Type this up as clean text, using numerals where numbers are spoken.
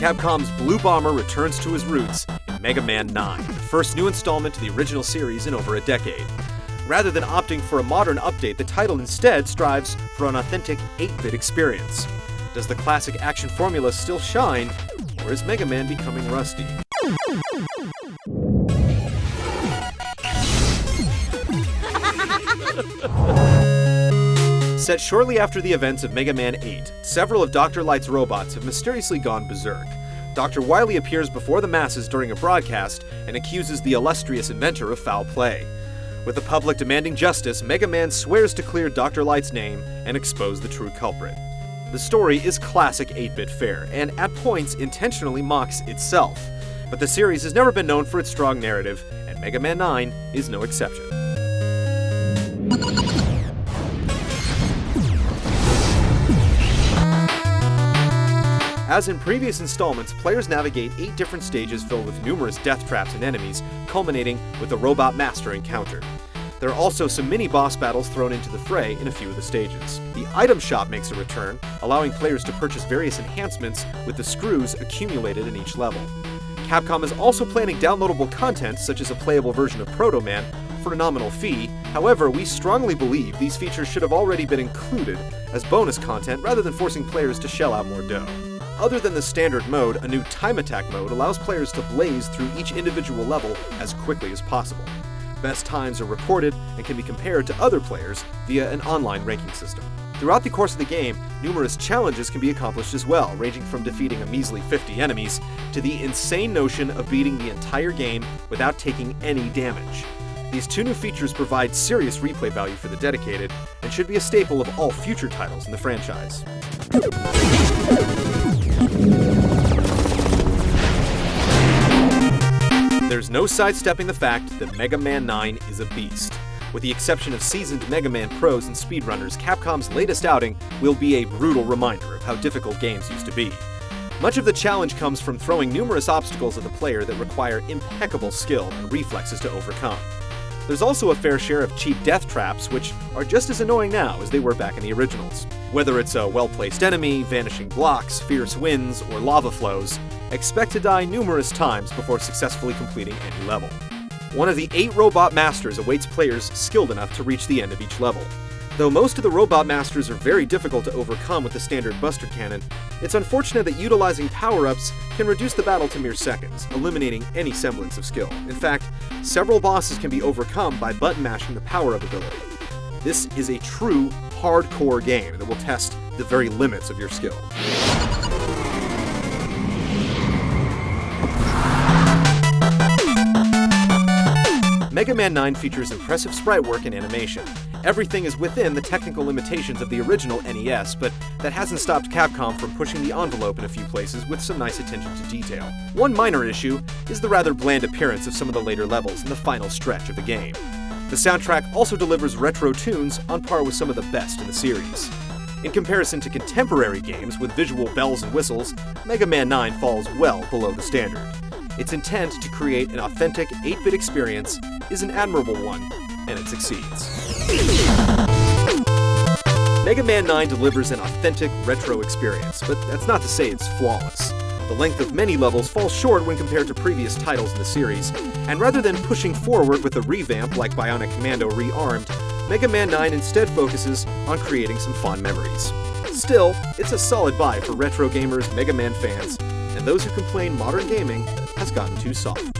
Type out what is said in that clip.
Capcom's Blue Bomber returns to his roots in Mega Man 9, the first new installment to the original series in over a decade. Rather than opting for a modern update, the title instead strives for an authentic 8-bit experience. Does the classic action formula still shine, or is Mega Man becoming rusty? Set shortly after the events of Mega Man 8, several of Dr. Light's robots have mysteriously gone berserk. Dr. Wily appears before the masses during a broadcast and accuses the illustrious inventor of foul play. With the public demanding justice, Mega Man swears to clear Dr. Light's name and expose the true culprit. The story is classic 8-bit fare, and at points intentionally mocks itself. But the series has never been known for its strong narrative, and Mega Man 9 is no exception. As in previous installments, players navigate 8 different stages filled with numerous death traps and enemies, culminating with the Robot Master encounter. There are also some mini-boss battles thrown into the fray in a few of the stages. The item shop makes a return, allowing players to purchase various enhancements with the screws accumulated in each level. Capcom is also planning downloadable content such as a playable version of Proto Man for a nominal fee. However, we strongly believe these features should have already been included as bonus content rather than forcing players to shell out more dough. Other than the standard mode, a new time attack mode allows players to blaze through each individual level as quickly as possible. Best times are recorded and can be compared to other players via an online ranking system. Throughout the course of the game, numerous challenges can be accomplished as well, ranging from defeating a measly 50 enemies to the insane notion of beating the entire game without taking any damage. These 2 new features provide serious replay value for the dedicated and should be a staple of all future titles in the franchise. There's no sidestepping the fact that Mega Man 9 is a beast. With the exception of seasoned Mega Man pros and speedrunners, Capcom's latest outing will be a brutal reminder of how difficult games used to be. Much of the challenge comes from throwing numerous obstacles at the player that require impeccable skill and reflexes to overcome. There's also a fair share of cheap death traps, which are just as annoying now as they were back in the originals. Whether it's a well-placed enemy, vanishing blocks, fierce winds, or lava flows, expect to die numerous times before successfully completing any level. One of the 8 Robot Masters awaits players skilled enough to reach the end of each level. Though most of the Robot Masters are very difficult to overcome with the standard Buster Cannon, it's unfortunate that utilizing power-ups can reduce the battle to mere seconds, eliminating any semblance of skill. In fact, several bosses can be overcome by button mashing the power-up ability. This is a true, hardcore game that will test the very limits of your skill. Mega Man 9 features impressive sprite work and animation. Everything is within the technical limitations of the original NES, but that hasn't stopped Capcom from pushing the envelope in a few places with some nice attention to detail. One minor issue is the rather bland appearance of some of the later levels in the final stretch of the game. The soundtrack also delivers retro tunes on par with some of the best in the series. In comparison to contemporary games with visual bells and whistles, Mega Man 9 falls well below the standard. Its intent to create an authentic 8-bit experience is an admirable one, and it succeeds. Mega Man 9 delivers an authentic retro experience, but that's not to say it's flawless. The length of many levels falls short when compared to previous titles in the series, and rather than pushing forward with a revamp like Bionic Commando Rearmed, Mega Man 9 instead focuses on creating some fond memories. Still, it's a solid buy for retro gamers, Mega Man fans, and those who complain modern gaming has gotten too soft.